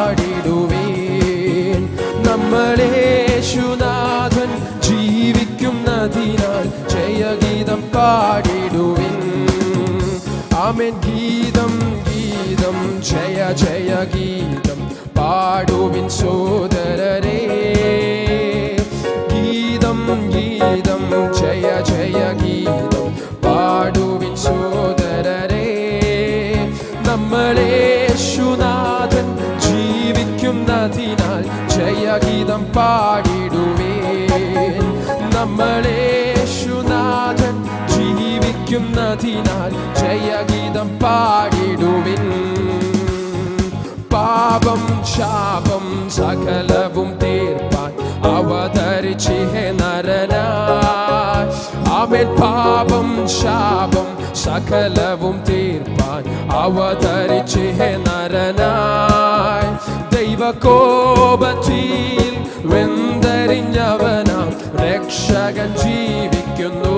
പാടിടുവേൻ. നമ്മളേശുനാഥൻ ജീവിക്കുന്നതിനാൽ ജയഗീതം പാടിടുവിൻ. ആമേൻ. ഗീതം ഗീതം ജയ ജയ ഗീതം പാടുവിൻ സോദരരേ. ഗീതം ഗീതം ജയ ജയ ഗീതം പാടുവിൻ സോദരരേ. നമ്മളേശുനാഥൻ ജീവിക്കുന്നതിനാൽ ജയഗീതം പാടിടുവേൻ. നമ്മളേശുനാഥൻ ജീവിക്കുന്നതിനാൽ ജയഗീതം പാടിടുവിൻ. പാപം ശാപം സകലവും തീർപ്പാൻ അവതരിച്ചേ നരനായി. ആമേൻ. പാപം ശാപം സകലവും തീർപ്പാൻ അവതരിച്ചേ നരനായി. ദൈവകോപത്തിൽ വെന്തരിഞ്ഞവനാം രക്ഷകൻ ജീവിക്കുന്നു.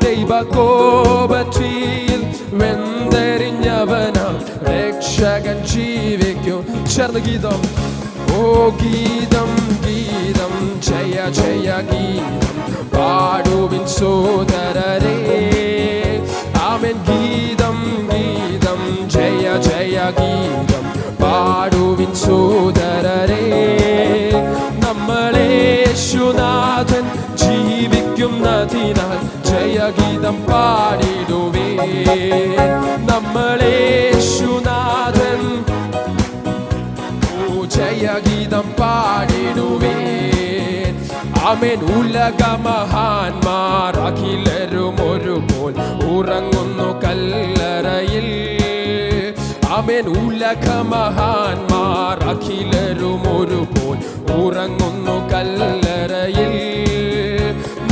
ദൈവകോപത്തിൽ വെന്തരിഞ്ഞവനാം രക്ഷകൻ ജീവിക്കും. ചേർന്ന് ഗീതം. ഓ ഗീതം ഗീതം ജയ ജയ ഗീതം പാടുവിൻ സോദരരേ. ആമേൻ. ഗീതം ഗീതം ജയ ജയ ഗീതം പാടുവിൻ സോദരരേ. നമ്മളേശുനാഥൻ ജീവിക്കുന്നതിനാൽ ജയഗീതം പാടിടുവേൻ. നമ്മളേശുനാഥൻ ജയഗീതം പാടിടുവേൻ. ആമേൻ. ഉലകമഹാന്മാർ അഖിലരും ഒരുപോൽ ഉറങ്ങുന്നു കല്ലറയിൽ. ആമേൻ. ഉലകമഹാന്മാർ അഖിലരും ഒരുപോൽ ഉറങ്ങുന്നു കല്ലറയിൽ.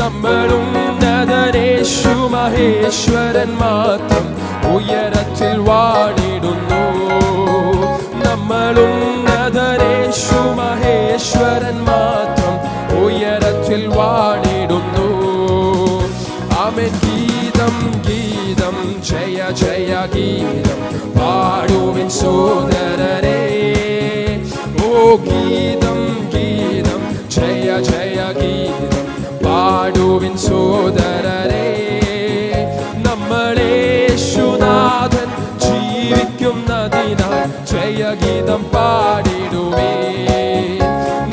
നമ്മളും നദനേശു മഹേശ്വരൻ മാത്രം ഉയരത്തിൽ വാണിടുന്നു. നമ്മളും നദനേശു മഹേശ്വരൻ മാത്രം ഉയരത്തിൽ വാണിടുന്നു. ആമേൻ. ഗീതം ഗീതം ജയ ജയ ഗീതം പാടുവിൻ സോദരരേ. ഓ ഗീതം ഗീതം ജയ ജയ ഗീതം പാടുവിൻ സോദരരേ. നമ്മളേശുനാഥൻ ജീവിക്കുന്നതിനാൽ ജയഗീതം പാടിടുവേൻ.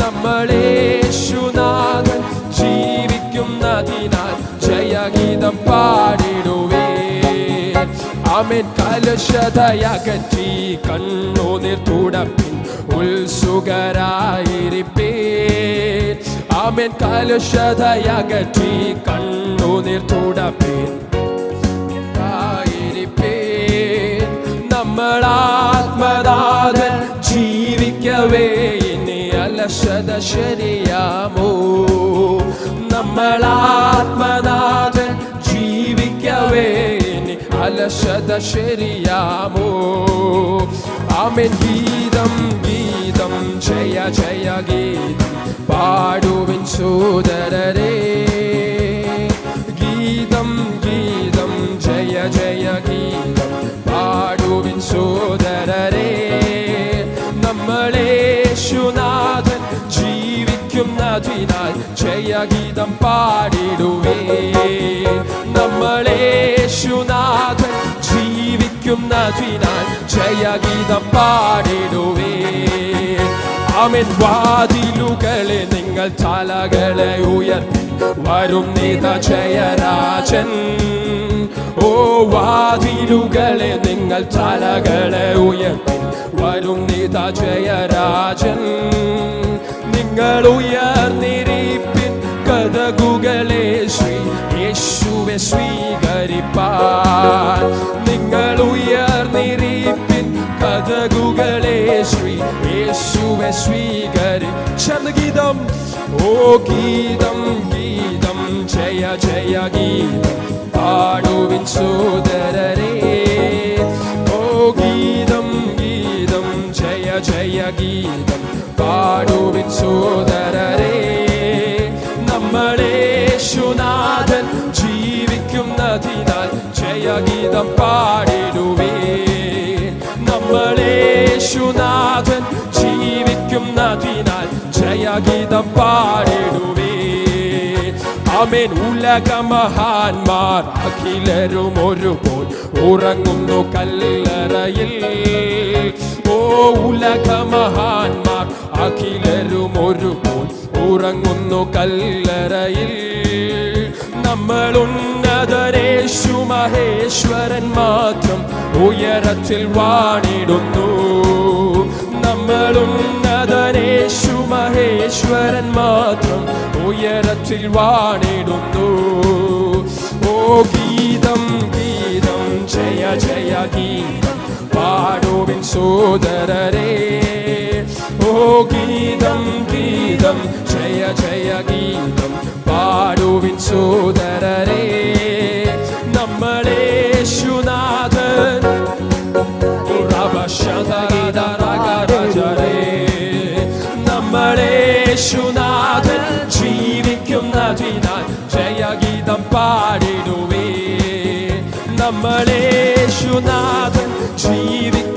നമ്മളേശുനാഥൻ ജീവിക്കുന്നതിനാൽ ജയഗീതം പാടിടുവേൻ. ആമേൻ. കലുഷതയകറ്റി കണ്ണുനീർ തുടപ്പിൻ ഉത്സുകരായിരിപ്പേൻ. ആമേൻ. കലുഷതയകറ്റി കണ്ണുനീർ തുടപ്പിൻ ആയിരിപ്പേൻ. നമ്മളാത്മനാഥൻ ജീവിക്കവേ ഇനി അലസത ശരിയാമോ? നമ്മളാത്മനാഥൻ ജീവിക്കവേ ഇനി അലസത ശരിയാമോ? ആമേൻ. ഗീതം ഗീതം ജയ ജയ ഗീതം പാടുവിൻ സോദരരേ. ഗീതം ഗീതം ജയ ജയ ഗീതം പാടുവിൻ സോദരരേ. നമ്മളേശുനാഥൻ ജീവിക്കുന്നതിനാൽ ജയഗീതം പാടിടുവേൻ. നമ്മളേശുനാഥൻ ജീവിക്കുന്നതിനാൽ ജയഗീതം പാടിടുവേൻ. ആമേൻ. വാതിലുകളെ നിങ്ങൾ തലകളെ ഉയർത്തി വരും നീത ജയരാജൻ. ഓ വാതിലുകളെ നിങ്ങൾ തലകളെ ഉയർത്തി വരും നീത ജയരാജൻ. നിങ്ങൾ ഉയർന്നിരിപ്പിൻ കതകുകളെ യേശുവെ സ്വീകരിപ്പാൻ. നിങ്ങൾ ഉയർന്നിരിപ്പിൻ കതകുകളെ യേശുവെ ചേർന്ന് ഗീതം. ഓ ഗീതം ഗീതം ജയ ജയ ഗീതം പാടുവിൻ സോദരരേ. ഓ ഗീതം ഗീതം ജയ ജയ ഗീതം പാടുവിൻ സോദരരേ. നമ്മളേശുനാഥൻ ജീവിക്കുന്നതിനാൽ ജയഗീതം പാടിടുവേൻ. നമ്മളേശുനാഥൻ പാടിടുവേ. ആമേൻ. ഉലകമഹാന്മാർ അഖിലരും ഒരുപോൽ ഉറങ്ങുന്നു കല്ലറയിൽ. ഓ ഉലകമഹാന്മാർ അഖിലരും ഒരുപോൽ ഉറങ്ങുന്നു കല്ലറയിൽ. നമ്മൾ ഉന്നതരേശു മഹേശ്വരൻ മാത്രം ഉയരത്തിൽ വാണിടുന്നു. നമ്മൾ ഉന്നതരേശു മഹേശ്വരൻ മാത്രം ഉയരത്തിൽ വാണിടുന്നു. ഓ ഗീതം ഗീതം ജയ ജയ ഗീതം പാടുവിൻ സോദരരേ. ഓ ഗീതം ഗീതം ജയ ജയ ഗീതം പാടുവിൻ സോദരരേ. നമ്മളേശുനാഥൻ നമ്മളേശുനാഥൻ ജീവിക്കുന്നതിനാൽ ജയഗീതം പാടിടുവേ. നമ്മളേശുനാഥൻ ജീവിക്കുന്ന